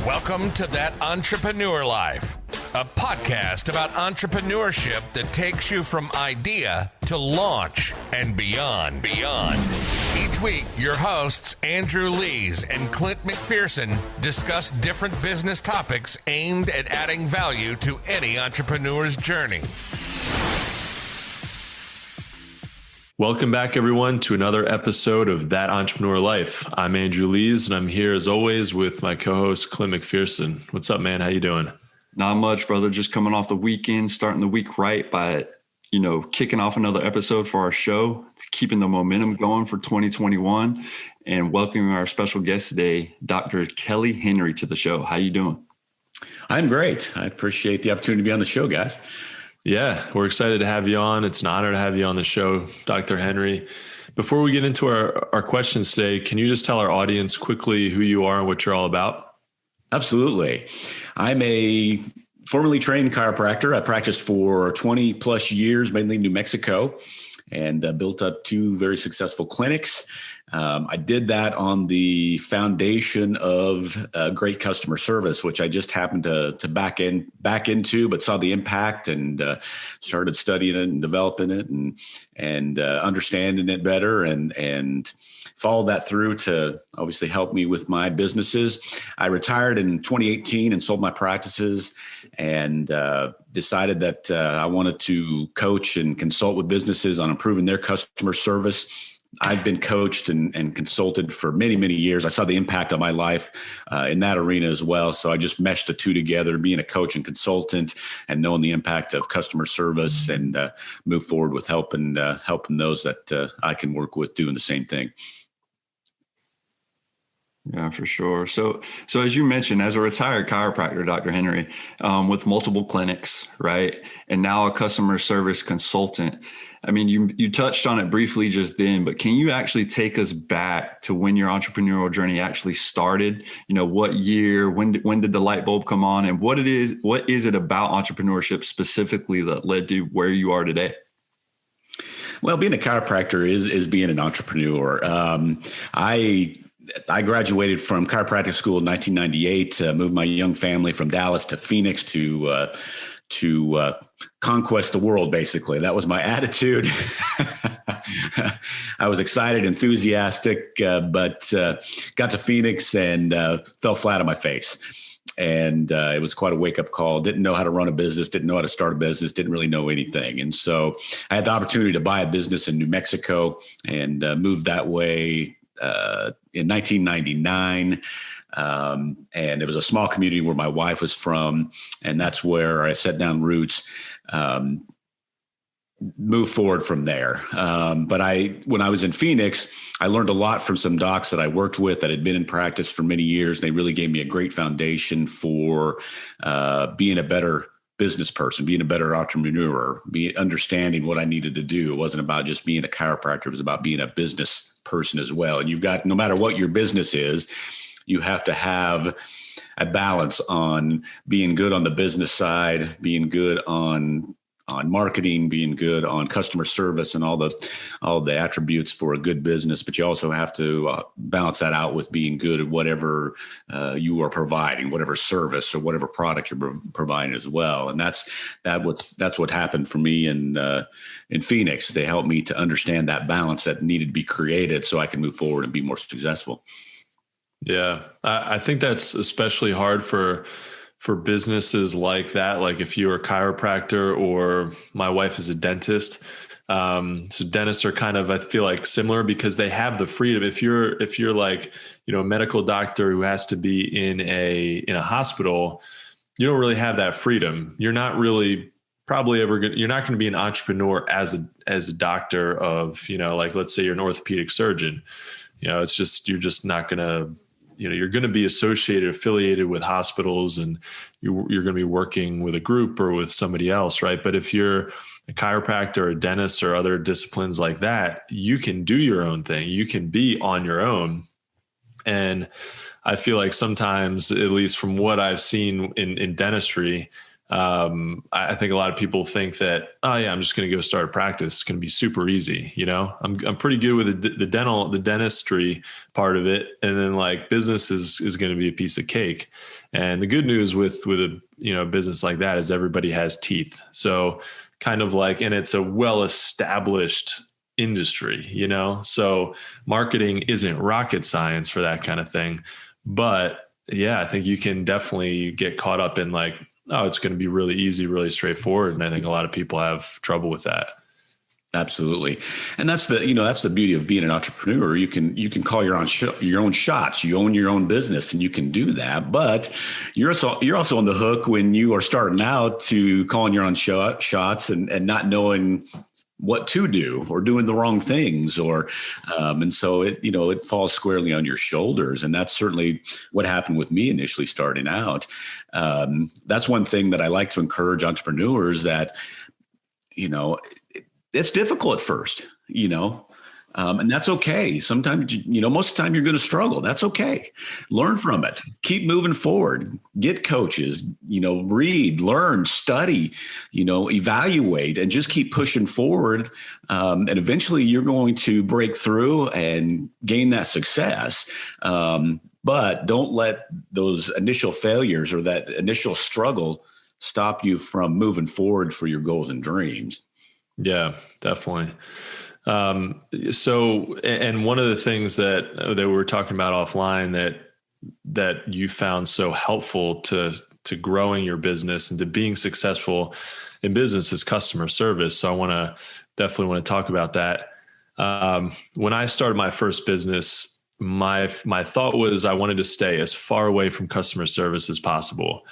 Welcome to That Entrepreneur Life, a podcast about entrepreneurship that takes you from idea to launch and beyond. Each week, your hosts, Andrew Lees and Clint McPherson, discuss different business topics aimed at adding value to any entrepreneur's journey. Welcome back, everyone, to another episode of That Entrepreneur Life. I'm Andrew Lees, and I'm here, as always, with my co-host, Clint McPherson. What's up, man? How you doing? Not much, brother. Just coming off the weekend, starting the week right by, kicking off another episode for our show, keeping the momentum going for 2021, and welcoming our special guest today, Dr. Kelly Henry, to the show. How you doing? I'm great. I appreciate the opportunity to be on the show, guys. Yeah, we're excited to have you on. It's an honor to have you on the show, Dr. Henry. Before we get into our questions today, can you just tell our audience quickly who you are and what you're all about? Absolutely. I'm a formerly trained chiropractor. I practiced for 20 plus years, mainly in New Mexico, and built up two very successful clinics. I did that on the foundation of great customer service, which I just happened to back into, but saw the impact and started studying it and developing it and understanding it better and followed that through to obviously help me with my businesses. I retired in 2018 and sold my practices and decided that I wanted to coach and consult with businesses on improving their customer service. I've been coached and consulted for many, many years. I saw the impact of my life in that arena as well. So I just meshed the two together, being a coach and consultant and knowing the impact of customer service and move forward with helping those that I can work with doing the same thing. Yeah, for sure. So as you mentioned, as a retired chiropractor, Dr. Henry, with multiple clinics, right, and now a customer service consultant, I mean, you touched on it briefly just then, but can you actually take us back to when your entrepreneurial journey actually started? What year, when did the light bulb come on, and what is it about entrepreneurship specifically that led to where you are today? Well, being a chiropractor is being an entrepreneur. I graduated from chiropractic school in 1998, moved my young family from Dallas to Phoenix to conquest the world, basically. That was my attitude. I was excited, enthusiastic, but got to Phoenix and fell flat on my face. And it was quite a wake-up call. Didn't know how to run a business, didn't know how to start a business, didn't really know anything. And so I had the opportunity to buy a business in New Mexico and moved that way in 1999. And it was a small community where my wife was from. And that's where I set down roots, moved forward from there. But when I was in Phoenix, I learned a lot from some docs that I worked with that had been in practice for many years. They really gave me a great foundation for being a better business person, being a better entrepreneur, understanding what I needed to do. It wasn't about just being a chiropractor. It was about being a business person as well. And no matter what your business is, you have to have a balance on being good on the business side, being good on marketing, being good on customer service and all the attributes for a good business. But you also have to balance that out with being good at whatever you are providing, whatever service or whatever product you're providing as well. And that's what happened for me in Phoenix. They helped me to understand that balance that needed to be created so I can move forward and be more successful. Yeah, I think that's especially hard for businesses like that. Like if you're a chiropractor, or my wife is a dentist. So dentists are kind of, I feel like, similar because they have the freedom. If you're like, a medical doctor who has to be in a hospital, you don't really have that freedom. You're not really you're not going to be an entrepreneur as a doctor of, like, let's say you're an orthopedic surgeon. It's just, you're just not going to, you're going to be affiliated with hospitals, and you're going to be working with a group or with somebody else, right? But if you're a chiropractor or a dentist or other disciplines like that, you can do your own thing. You can be on your own. And I feel like sometimes, at least from what I've seen in dentistry, I think a lot of people think that, oh yeah, I'm just going to go start a practice. It's going to be super easy. I'm pretty good with the dentistry part of it. And then like business is going to be a piece of cake. And the good news with a business like that is everybody has teeth. So kind of like, and it's a well-established industry, so marketing isn't rocket science for that kind of thing. But yeah, I think you can definitely get caught up in like, oh, it's going to be really easy, really straightforward. And I think a lot of people have trouble with that. Absolutely. And that's the beauty of being an entrepreneur. You can call your own shots. You own your own business and you can do that, but you're also on the hook when you are starting out to calling your own shots and not knowing what to do or doing the wrong things and so it falls squarely on your shoulders. And that's certainly what happened with me initially starting out. That's one thing that I like to encourage entrepreneurs that, it's difficult at first, and that's okay. Sometimes, most of the time you're going to struggle. That's okay. Learn from it. Keep moving forward. Get coaches, read, learn, study, evaluate, and just keep pushing forward. And eventually you're going to break through and gain that success. But don't let those initial failures or that initial struggle stop you from moving forward for your goals and dreams. Yeah, definitely. So, and one of the things that we were talking about offline that you found so helpful to growing your business and to being successful in business is customer service. So I definitely want to talk about that. When I started my first business, my thought was I wanted to stay as far away from customer service as possible.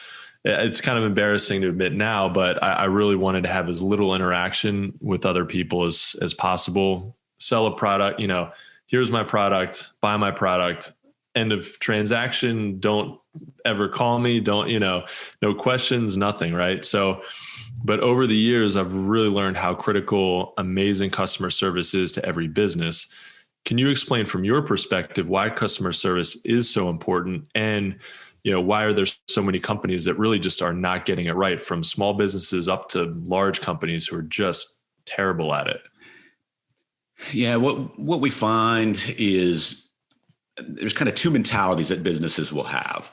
It's kind of embarrassing to admit now, but I really wanted to have as little interaction with other people as possible. Sell a product, here's my product, buy my product, end of transaction. Don't ever call me. Don't, no questions, nothing. Right. So, but over the years, I've really learned how critical, amazing customer service is to every business. Can you explain from your perspective why customer service is so important? And why are there so many companies that really just are not getting it right, from small businesses up to large companies who are just terrible at it? Yeah, what we find is there's kind of two mentalities that businesses will have.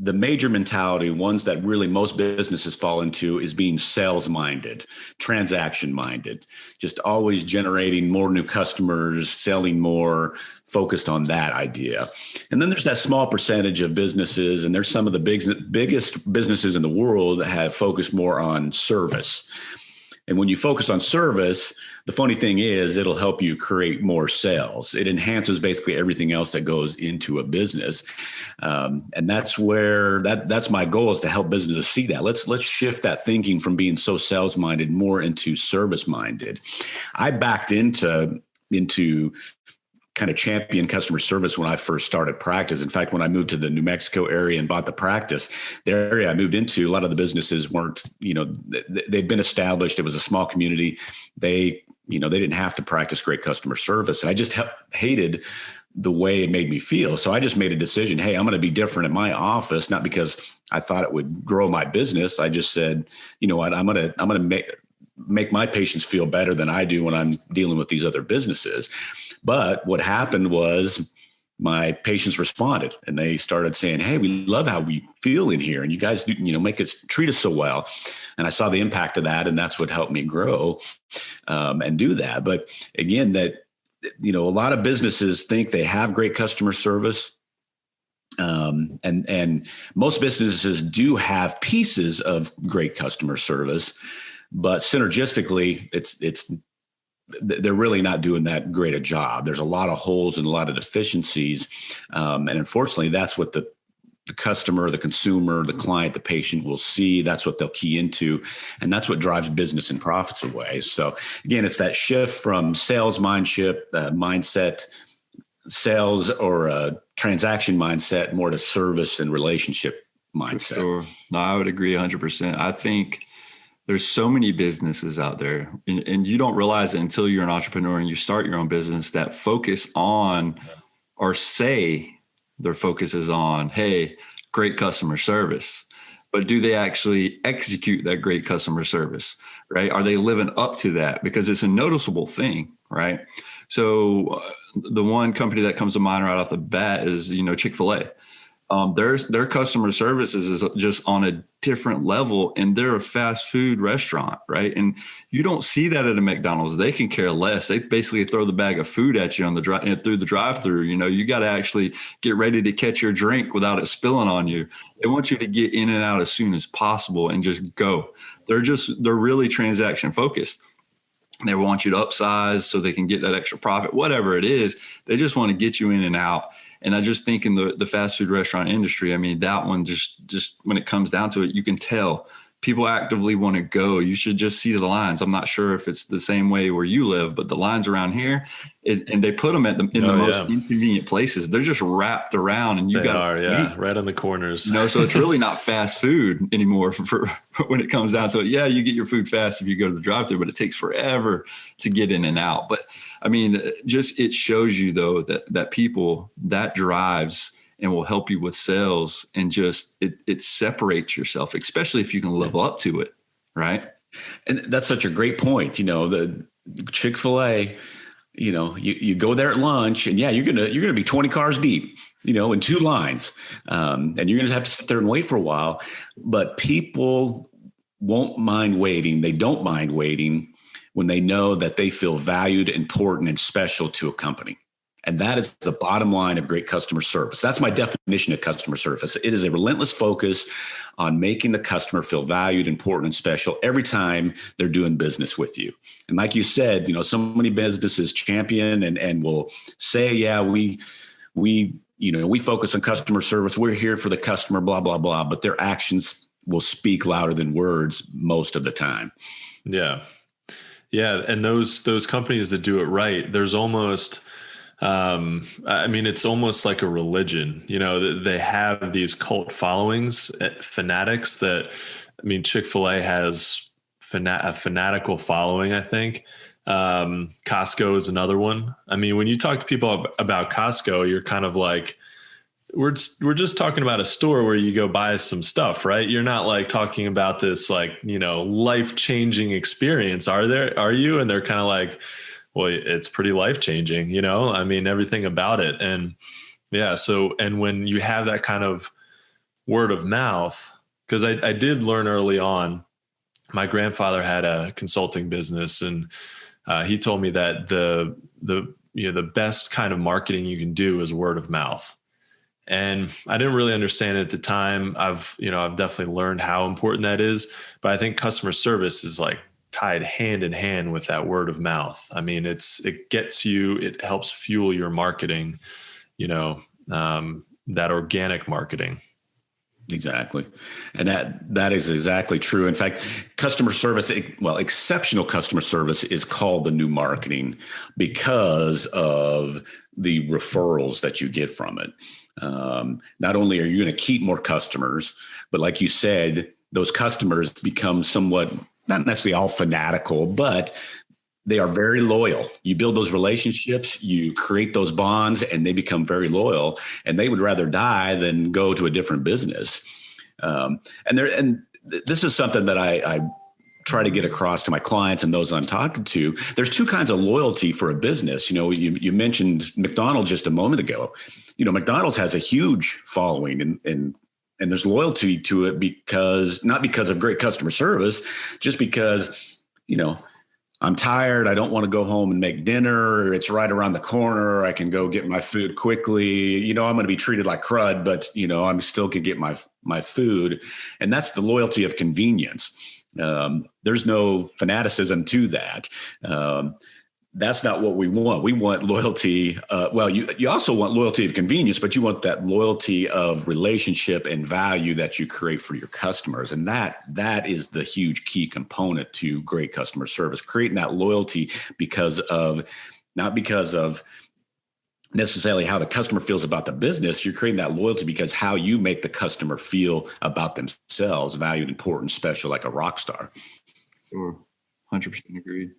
The major mentality, ones that really most businesses fall into, is being sales minded, transaction minded, just always generating more new customers, selling more, focused on that idea. And then there's that small percentage of businesses, and there's some of the biggest businesses in the world that have focused more on service. And when you focus on service, the funny thing is it'll help you create more sales. It enhances basically everything else that goes into a business. And that's where that's my goal, is to help businesses see that. Let's shift that thinking from being so sales minded more into service minded. I backed into kind of champion customer service when I first started practice. In fact, when I moved to the New Mexico area and bought the practice, the area I moved into, a lot of the businesses weren't, they'd been established. It was a small community. They didn't have to practice great customer service. And I just hated the way it made me feel. So I just made a decision. Hey, I'm going to be different in my office, not because I thought it would grow my business. I just said, you know what, I'm going to make my patients feel better than I do when I'm dealing with these other businesses. But what happened was my patients responded and they started saying, hey, we love how we feel in here. And you guys do, treat us so well. And I saw the impact of that. And that's what helped me grow and do that. But again, a lot of businesses think they have great customer service. And most businesses do have pieces of great customer service, but synergistically, they're really not doing that great a job. There's a lot of holes and a lot of deficiencies. And unfortunately, that's what the customer, the consumer, the client, the patient will see. That's what they'll key into. And that's what drives business and profits away. So again, it's that shift from sales mindset, sales or a transaction mindset, more to service and relationship mindset. For sure. No, I would agree 100%. I think there's so many businesses out there, and you don't realize it until you're an entrepreneur and you start your own business, that focus on, or say their focus is on, hey, great customer service. but do they actually execute that great customer service, right? Are they living up to that? Because it's a noticeable thing, right? So the one company that comes to mind right off the bat is, Chick-fil-A. Their customer services is just on a different level, and they're a fast food restaurant, right? And you don't see that at a McDonald's. They can care less. They basically throw the bag of food at you on through the drive-through. You got to actually get ready to catch your drink without it spilling on you. They want you to get in and out as soon as possible and just go. They're really transaction focused. They want you to upsize so they can get that extra profit, whatever it is. They just want to get you in and out. And I just think in the fast food restaurant industry, I mean, that one just when it comes down to it, you can tell people actively want to go. You should just see the lines. I'm not sure if it's the same way where you live, but the lines around here, and they put them in the most inconvenient places. They're just wrapped around, and right on the corners. So it's really not fast food anymore for when it comes down to it. Yeah, you get your food fast if you go to the drive-thru, but it takes forever to get in and out. But I mean, it shows you though that people that drives and will help you with sales, and just it separates yourself, especially if you can live up to it, right? And that's such a great point. The Chick-fil-A, you go there at lunch, and you're gonna be 20 cars deep, in two lines, and you're gonna have to sit there and wait for a while. But people won't mind waiting. They don't mind waiting when they know that they feel valued, important, and special to a company. And that is the bottom line of great customer service. That's my definition of customer service. It is a relentless focus on making the customer feel valued, important, and special every time they're doing business with you. And like you said, so many businesses champion and will say, we focus on customer service. We're here for the customer, blah, blah, blah. But their actions will speak louder than words most of the time. Yeah. Yeah. And those companies that do it right, there's almost, it's almost like a religion. They have these cult followings, fanatics that, Chick-fil-A has a fanatical following, I think. Costco is another one. When you talk to people about Costco, you're kind of like, we're just talking about a store where you go buy some stuff, right? You're not like talking about this life-changing experience. Are you? And they're kind of like, well, it's pretty life-changing, everything about it. And and when you have that kind of word of mouth, because I did learn early on, my grandfather had a consulting business, and he told me that the best kind of marketing you can do is word of mouth. And I didn't really understand it at the time. I've definitely learned how important that is, but I think customer service is like tied hand in hand with that word of mouth. It helps fuel your marketing, that organic marketing. Exactly. And that is exactly true. In fact, customer service, exceptional customer service is called the new marketing because of the referrals that you get from it. Not only are you going to keep more customers, but like you said, those customers become somewhat, not necessarily all fanatical, but they are very loyal. You build those relationships, you create those bonds, and they become very loyal, and they would rather die than go to a different business. And this is something that I try to get across to my clients and those I'm talking to. There's two kinds of loyalty for a business. You mentioned McDonald's just a moment ago. McDonald's has a huge following, and there's loyalty to it not because of great customer service, just because, I'm tired. I don't want to go home and make dinner. It's right around the corner. I can go get my food quickly. I'm going to be treated like crud, but I'm still can get my food. And that's the loyalty of convenience. There's no fanaticism to that. That's not what we want. We want loyalty. You also want loyalty of convenience, but you want that loyalty of relationship and value that you create for your customers. And that is the huge key component to great customer service, creating that loyalty not because of necessarily how the customer feels about the business. You're creating that loyalty because how you make the customer feel about themselves, valued, important, special, like a rock star. Sure. 100% agreed.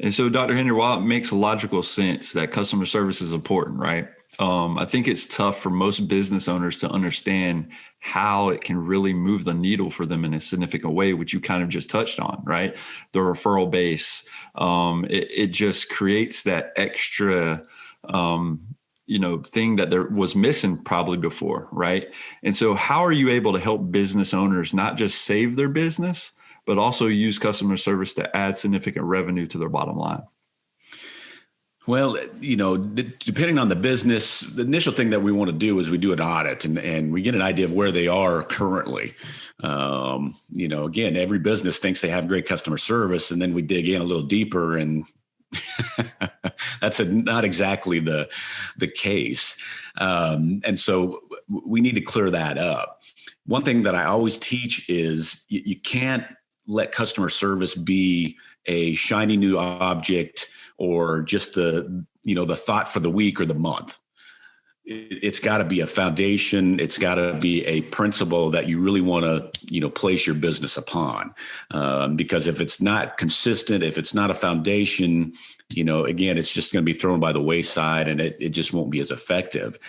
And so, Dr. Henry, while it makes logical sense that customer service is important, right? I think it's tough for most business owners to understand how it can really move the needle for them in a significant way, which you kind of just touched on, right? The referral base, it just creates that extra, thing that there was missing probably before, right? And so how are you able to help business owners not just save their business, but also use customer service to add significant revenue to their bottom line? Well, depending on the business, the initial thing that we want to do is we do an audit and we get an idea of where they are currently. Again, every business thinks they have great customer service, and then we dig in a little deeper, and that's not exactly the case. And so we need to clear that up. One thing that I always teach is you can't let customer service be a shiny new object or just the thought for the week or the month. It's got to be a foundation. It's got to be a principle that you really want to, place your business upon. Because if it's not consistent, if it's not a foundation, again, it's just going to be thrown by the wayside, and it just won't be as effective.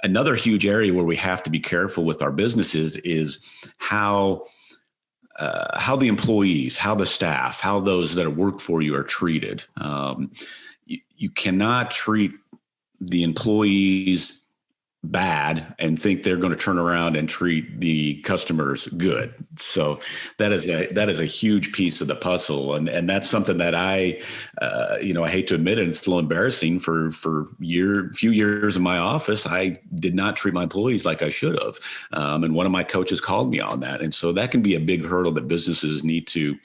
Another huge area where we have to be careful with our businesses is how the employees, how the staff, how those that work for you are treated. You cannot treat the employees bad and think they're going to turn around and treat the customers good. So that is a huge piece of the puzzle. And that's something that I hate to admit it, it's a little embarrassing for few years in my office. I did not treat my employees like I should have. And one of my coaches called me on that. And so that can be a big hurdle that businesses need to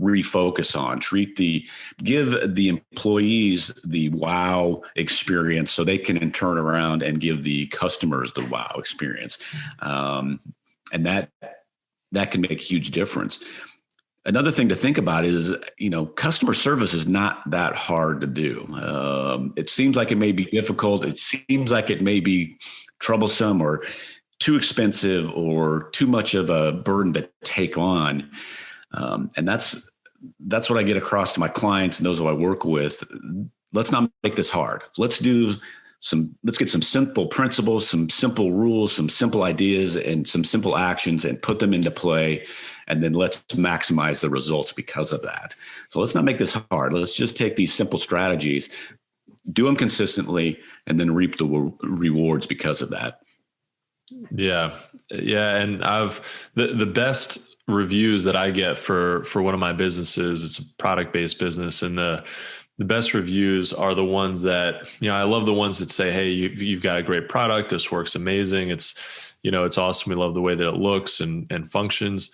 refocus on. Give the employees the wow experience so they can turn around and give the customers the wow experience. And that can make a huge difference. Another thing to think about is, customer service is not that hard to do. It seems like it may be difficult. It seems like it may be troublesome or too expensive or too much of a burden to take on. And that's what I get across to my clients and those who I work with. Let's not make this hard. Let's get some simple principles, some simple rules, some simple ideas, and some simple actions and put them into play. And then let's maximize the results because of that. So let's not make this hard. Let's just take these simple strategies, do them consistently, and then reap the rewards because of that. Yeah. Yeah. And the best reviews that I get for one of my businesses, it's a product-based business, and the best reviews are the ones that, I love the ones that say, hey, you've got a great product. This works amazing. It's awesome. We love the way that it looks and functions.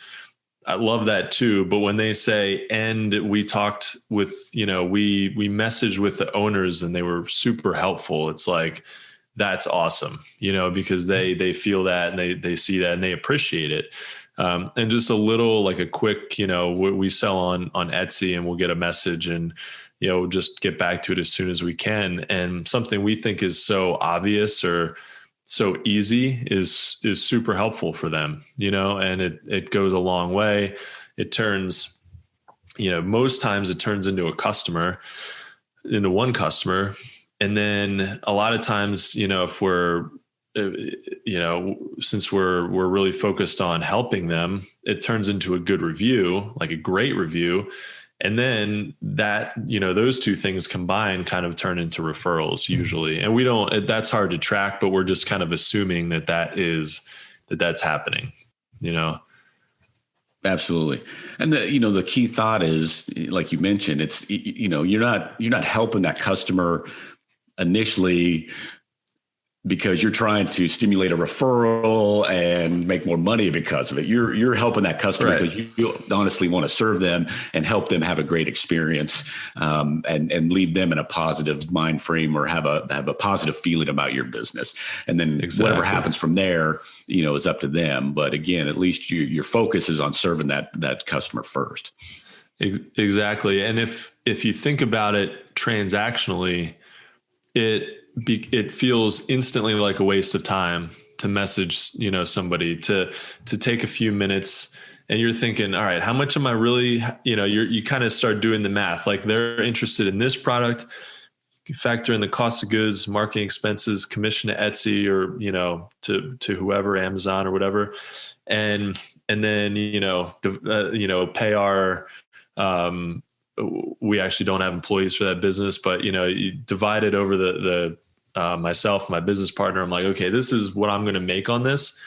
I love that too. But when they say, and we talked with, we messaged with the owners and they were super helpful, it's like, that's awesome, because they feel that and they see that and they appreciate it. And just a little, like a quick, we sell on Etsy, and we'll get a message and, just get back to it as soon as we can. And something we think is so obvious or so easy is super helpful for them, and it goes a long way. It turns, most times it turns into one customer. And then a lot of times, if we're, since we're really focused on helping them, it turns into a good review, like a great review. And then that, those two things combined kind of turn into referrals usually. And that's hard to track, but we're just kind of assuming that's happening, Absolutely. And the key thought is, like you mentioned, it's, you're not helping that customer initially because you're trying to stimulate a referral and make more money because of it. You're helping that customer because you honestly want to serve them and help them have a great experience, and leave them in a positive mind frame or have a positive feeling about your business. And then whatever happens from there, is up to them. But again, at least your focus is on serving that customer first. Exactly. And if you think about it transactionally, it feels instantly like a waste of time to message, somebody to take a few minutes, and you're thinking, all right, how much am I really, you kind of start doing the math. Like, they're interested in this product. factor in the cost of goods, marketing expenses, commission to Etsy or, to whoever, Amazon or whatever. And then, pay our, we actually don't have employees for that business, but, you divide it over the myself, my business partner. I'm like, okay, this is what I'm going to make on this.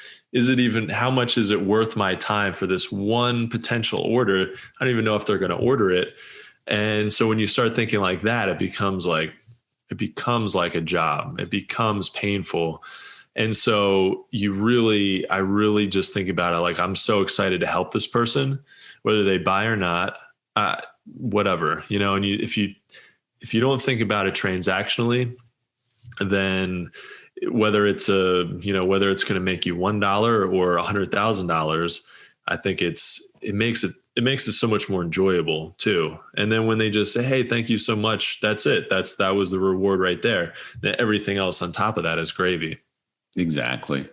How much is it worth my time for this one potential order? I don't even know if they're going to order it. And so when you start thinking like that, it becomes like a job. It becomes painful. And so I really just think about it like, I'm so excited to help this person, whether they buy or not, whatever, and if you don't think about it transactionally, then whether it's going to make you $1 or $100,000, I think it makes it so much more enjoyable too. And then when they just say, hey, thank you so much, that's it. That was the reward right there. Then everything else on top of that is gravy. Exactly.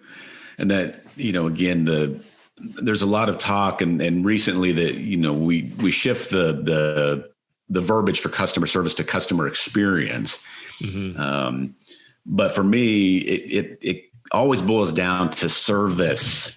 And that, again, there's a lot of talk and recently that, we shift the verbiage for customer service to customer experience. Mm-hmm. But for me, it always boils down to service,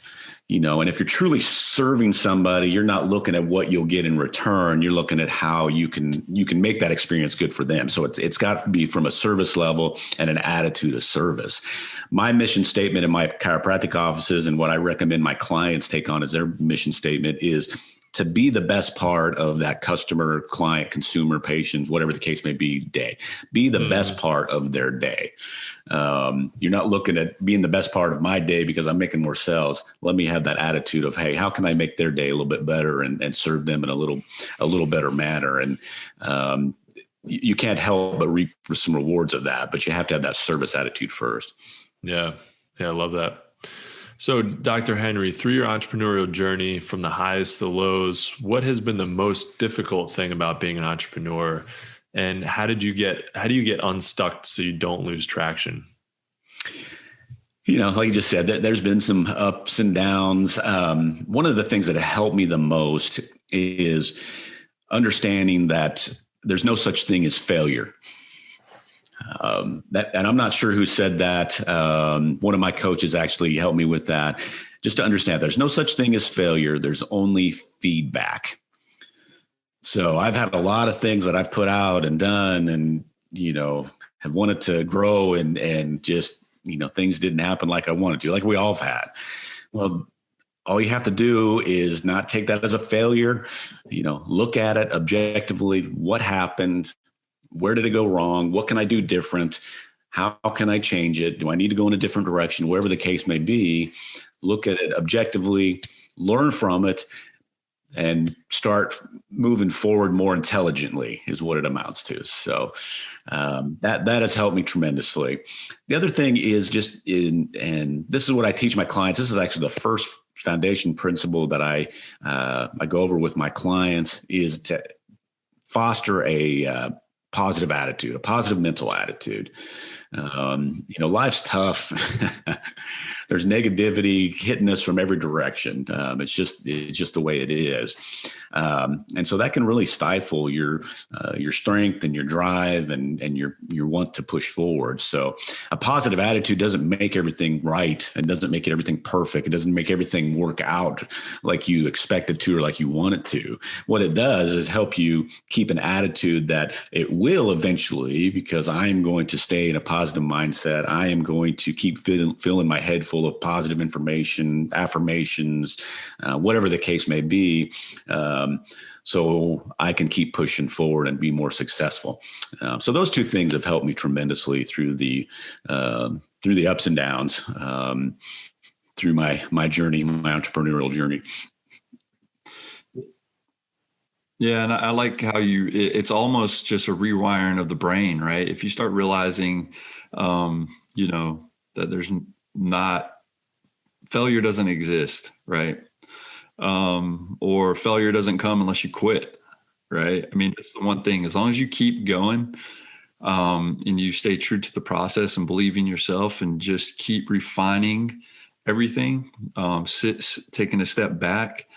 and if you're truly serving somebody, you're not looking at what you'll get in return. You're looking at how you can make that experience good for them. So it's got to be from a service level and an attitude of service. My mission statement in my chiropractic offices and what I recommend my clients take on as their mission statement is to be the best part of that customer, client, consumer, patient, whatever the case may be, day. Be the best part of their day. You're not looking at being the best part of my day because I'm making more sales. Let me have that attitude of, hey, how can I make their day a little bit better and serve them in a little better manner? And you can't help but reap some rewards of that, but you have to have that service attitude first. Yeah, I love that. So, Dr. Henry, through your entrepreneurial journey from the highs to the lows, what has been the most difficult thing about being an entrepreneur? And how do you get unstuck so you don't lose traction? Like you just said, there's been some ups and downs. One of the things that helped me the most is understanding that there's no such thing as failure. And I'm not sure who said that. One of my coaches actually helped me with that, just to understand there's no such thing as failure. There's only feedback. So I've had a lot of things that I've put out and done and, have wanted to grow and just, things didn't happen like I wanted to, like we all have had. Well, all you have to do is not take that as a failure, look at it objectively. What happened? Where did it go wrong? What can I do different? How can I change it? Do I need to go in a different direction? Whatever the case may be, look at it objectively, learn from it, and start moving forward more intelligently is what it amounts to. So that has helped me tremendously. The other thing is and this is what I teach my clients. This is actually the first foundation principle that I go over with my clients is to foster a positive attitude, a positive mental attitude. Life's tough. There's negativity hitting us from every direction. It's just the way it is. And so that can really stifle your strength and your drive and your want to push forward. So a positive attitude doesn't make everything right. It doesn't make everything perfect. It doesn't make everything work out like you expect it to or like you want it to. What it does is help you keep an attitude that it will eventually, because I'm going to stay in a positive mindset. I am going to keep filling my head full of positive information, affirmations, whatever the case may be. So I can keep pushing forward and be more successful. So those two things have helped me tremendously through the ups and downs, through my journey, my entrepreneurial journey. Yeah. And I like how it's almost just a rewiring of the brain, right? If you start realizing, that there's failure doesn't exist, right? Or failure doesn't come unless you quit, right? I mean, it's the one thing, as long as you keep going, and you stay true to the process and believe in yourself and just keep refining everything, taking a step back,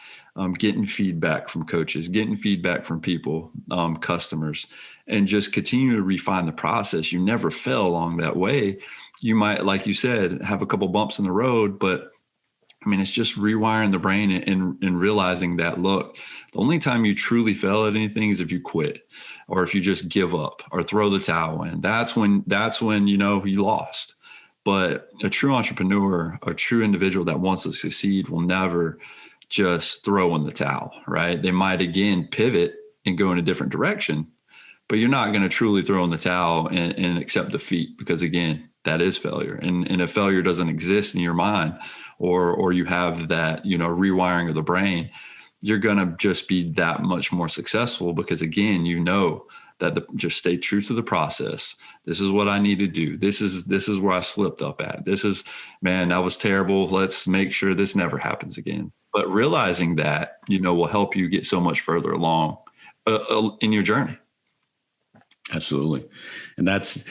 getting feedback from coaches, getting feedback from people, customers, and just continue to refine the process. You never fail along that way. You might, like you said, have a couple bumps in the road, but I mean, it's just rewiring the brain and realizing that, look, the only time you truly fail at anything is if you quit or if you just give up or throw the towel in. That's when, you know, you lost. But a true entrepreneur, a true individual that wants to succeed will never just throw in the towel, right? They might, again, pivot and go in a different direction, but you're not going to truly throw in the towel and accept defeat, because, again, that is failure. And if failure doesn't exist in your mind, or you have that, you know, rewiring of the brain, you're going to just be that much more successful, because, again, you know that just stay true to the process. This is what I need to do. This is where I slipped up at. This is, man, that was terrible. Let's make sure this never happens again. But realizing that, you know, will help you get so much further along in your journey. Absolutely. And that's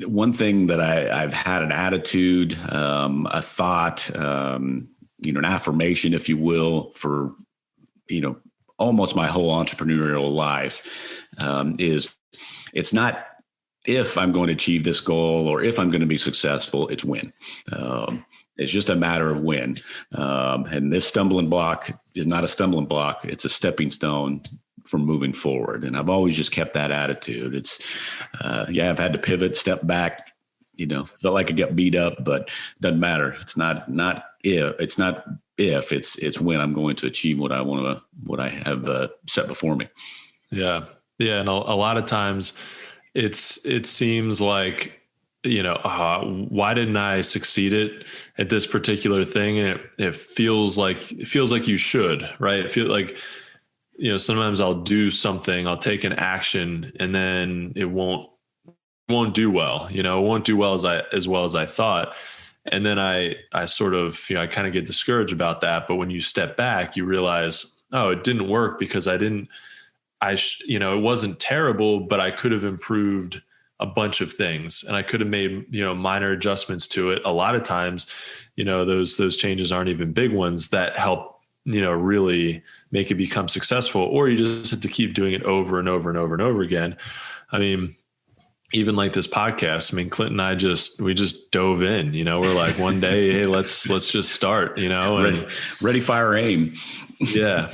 one thing that I've had an attitude, a thought, you know, an affirmation, if you will, for, you know, almost my whole entrepreneurial life, is it's not if I'm going to achieve this goal or if I'm going to be successful, it's when. It's just a matter of when. And this stumbling block is not a stumbling block. It's a stepping stone from moving forward. And I've always just kept that attitude. It's, I've had to pivot, step back, you know, felt like I got beat up, but doesn't matter. It's not if, it's when I'm going to achieve what I have set before me. Yeah. Yeah. And a lot of times it seems like, you know, why didn't I succeed at this particular thing? And it feels like you should, right? It feels like, you know, sometimes I'll do something, I'll take an action, and then it won't do well. You know, it won't do well as well as I thought. And then I sort of, you know, I kind of get discouraged about that. But when you step back, you realize, oh, it didn't work because it wasn't terrible, but I could have improved a bunch of things, and I could have made, you know, minor adjustments to it. A lot of times, you know, those changes aren't even big ones that help, you know, really make it become successful, or you just have to keep doing it over and over and over and over again. I mean, even like this podcast, I mean, Clint and I we just dove in, you know, we're like, one day, hey, let's just start, you know, and ready, fire, aim. Yeah.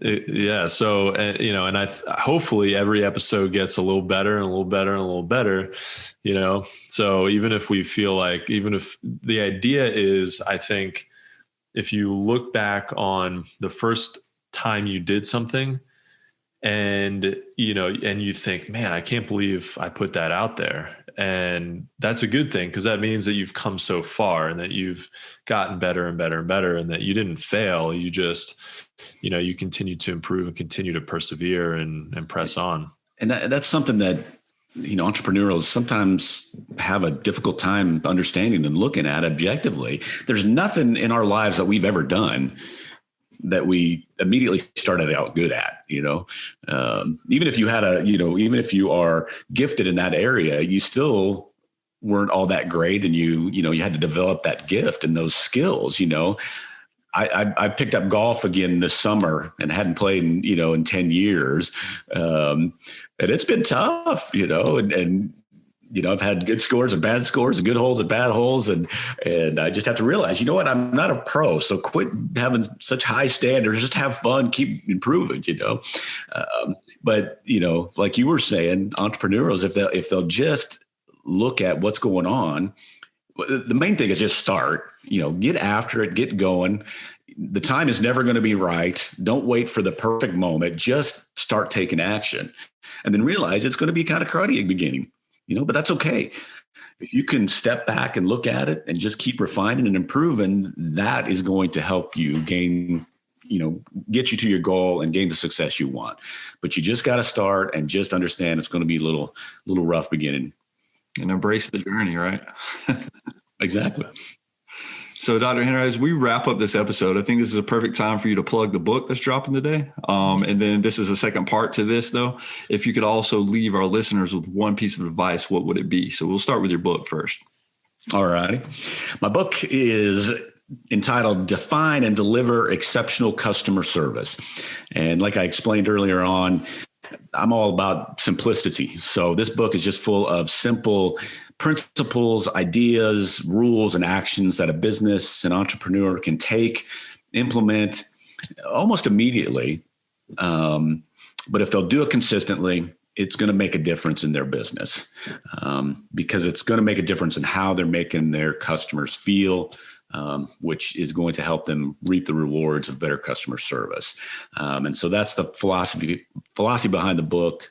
Yeah. So, you know, and hopefully every episode gets a little better and a little better and a little better, you know? So even if we feel like, even if the idea is, I think if you look back on the first time you did something and, you know, and you think, man, I can't believe I put that out there. And that's a good thing, because that means that you've come so far and that you've gotten better and better and better, and that you didn't fail. You just, you know, you continue to improve and continue to persevere and press on. And that's something that, you know, entrepreneurs sometimes have a difficult time understanding and looking at objectively. There's nothing in our lives that we've ever done that we immediately started out good at, you know. Even if you had even if you are gifted in that area, you still weren't all that great. And you had to develop that gift and those skills, you know. I picked up golf again this summer and hadn't played in 10 years. And it's been tough, you know, and you know, I've had good scores and bad scores and good holes and bad holes. And I just have to realize, you know what, I'm not a pro. So quit having such high standards, just have fun, keep improving, you know. But, you know, like you were saying, entrepreneurs, if they'll just look at what's going on, the main thing is just start, you know, get after it, get going. The time is never going to be right. Don't wait for the perfect moment. Just start taking action, and then realize it's going to be kind of cruddy at the beginning, you know, but that's okay. If you can step back and look at it and just keep refining and improving, that is going to help you gain, you know, get you to your goal and gain the success you want. But you just got to start and just understand it's going to be a little rough beginning. And embrace the journey, right? Exactly. So, Dr. Henry, as we wrap up this episode, I think this is a perfect time for you to plug the book that's dropping today. And then this is a second part to this, though. If you could also leave our listeners with one piece of advice, what would it be? So we'll start with your book first. All righty. My book is entitled Define and Deliver Exceptional Customer Service. And like I explained earlier on, I'm all about simplicity. So this book is just full of simple principles, ideas, rules, and actions that a business, an entrepreneur can take, implement almost immediately. But if they'll do it consistently, it's going to make a difference in their business, because it's going to make a difference in how they're making their customers feel, which is going to help them reap the rewards of better customer service. And so that's the philosophy behind the book.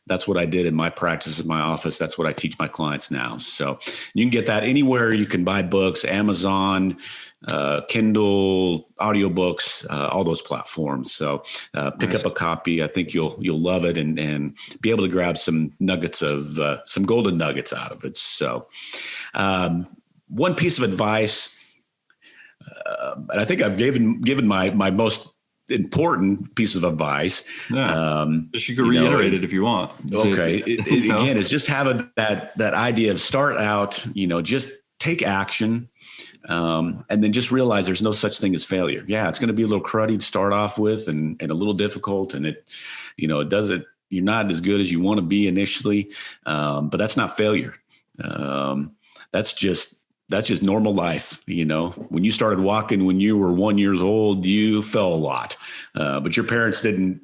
That's what I did in my practice in my office. That's what I teach my clients now. So you can get that anywhere you can buy books, Amazon, Kindle, audiobooks, all those platforms. So pick up a copy. I think you'll love it and be able to grab some nuggets of some golden nuggets out of it. So one piece of advice, and I think I've given my most important piece of advice. Yeah. Just you can reiterate it if you want. Okay. Again, it's just having that idea of start out, just take action. And then just realize there's no such thing as failure. Yeah, it's going to be a little cruddy to start off with and a little difficult. And it doesn't, you're not as good as you want to be initially. But that's not failure. That's just normal life. When you started walking when you were 1 year old, you fell a lot. But your parents didn't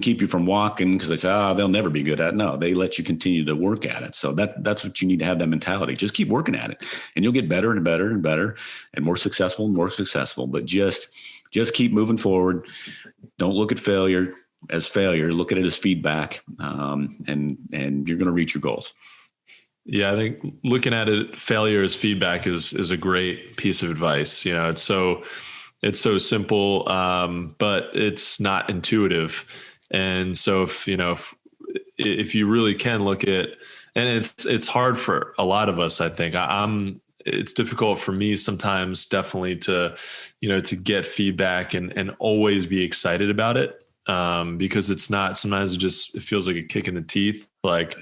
keep you from walking because they said, they'll never be good at it. No, they let you continue to work at it. So that's what you need to have, that mentality. Just keep working at it and you'll get better and better and better and more successful and more successful. But just keep moving forward. Don't look at failure as failure. Look at it as feedback. And you're going to reach your goals. Yeah, I think looking at it, failure as feedback is a great piece of advice. It's so simple, but it's not intuitive. And so if you really can look at, and it's hard for a lot of us, I think. It's difficult for me sometimes, definitely to get feedback and always be excited about it, because it's not. Sometimes it feels like a kick in the teeth, like.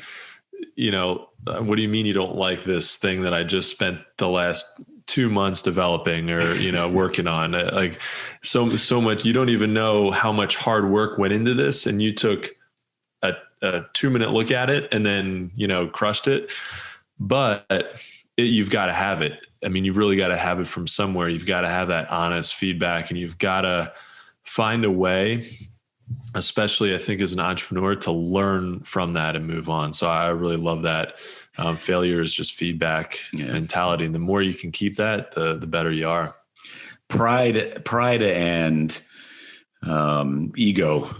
What do you mean you don't like this thing that I just spent the last 2 months developing or, working on? Like so much, you don't even know how much hard work went into this. And you took a 2-minute look at it and then, crushed it. But you've got to have it. I mean, you've really got to have it from somewhere. You've got to have that honest feedback, and you've got to find a way, especially I think as an entrepreneur, to learn from that and move on. So I really love that. Failure is just feedback mentality. And the more you can keep that, the better you are. Pride and ego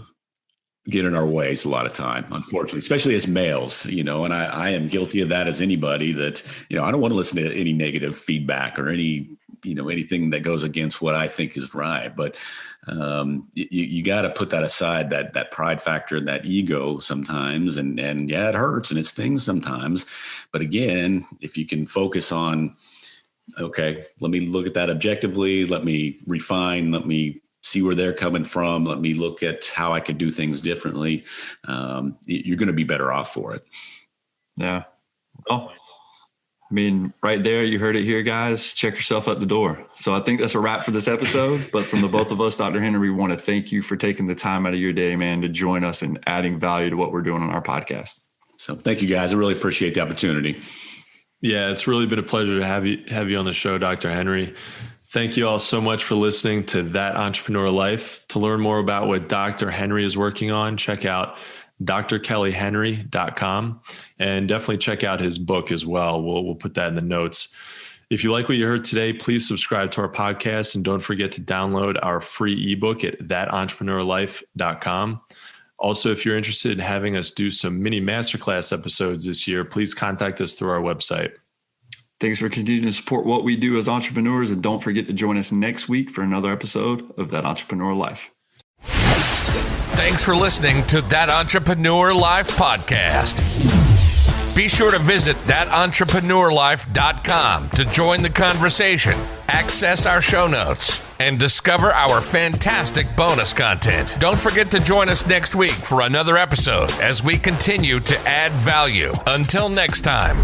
get in our ways a lot of time, unfortunately, especially as males, and I am guilty of that as anybody that, I don't want to listen to any negative feedback or any, anything that goes against what I think is right. But you got to put that aside, that pride factor and that ego sometimes. And it hurts and it stings sometimes. But again, if you can focus on, okay, let me look at that objectively. Let me refine. Let me see where they're coming from. Let me look at how I could do things differently. You're going to be better off for it. Yeah. Well, right there, you heard it here, guys. Check yourself at the door. So I think that's a wrap for this episode. But from the both of us, Dr. Henry, we want to thank you for taking the time out of your day, man, to join us and adding value to what we're doing on our podcast. So thank you, guys. I really appreciate the opportunity. Yeah, it's really been a pleasure to have you on the show, Dr. Henry. Thank you all so much for listening to That Entrepreneur Life. To learn more about what Dr. Henry is working on, check out drkellyhenry.com and definitely check out his book as well. We'll put that in the notes. If you like what you heard today, please subscribe to our podcast and don't forget to download our free ebook at thatentrepreneurlife.com. Also, if you're interested in having us do some mini masterclass episodes this year, please contact us through our website. Thanks for continuing to support what we do as entrepreneurs, and don't forget to join us next week for another episode of That Entrepreneur Life. Thanks for listening to That Entrepreneur Life podcast. Be sure to visit thatentrepreneurlife.com to join the conversation, access our show notes, and discover our fantastic bonus content. Don't forget to join us next week for another episode as we continue to add value. Until next time.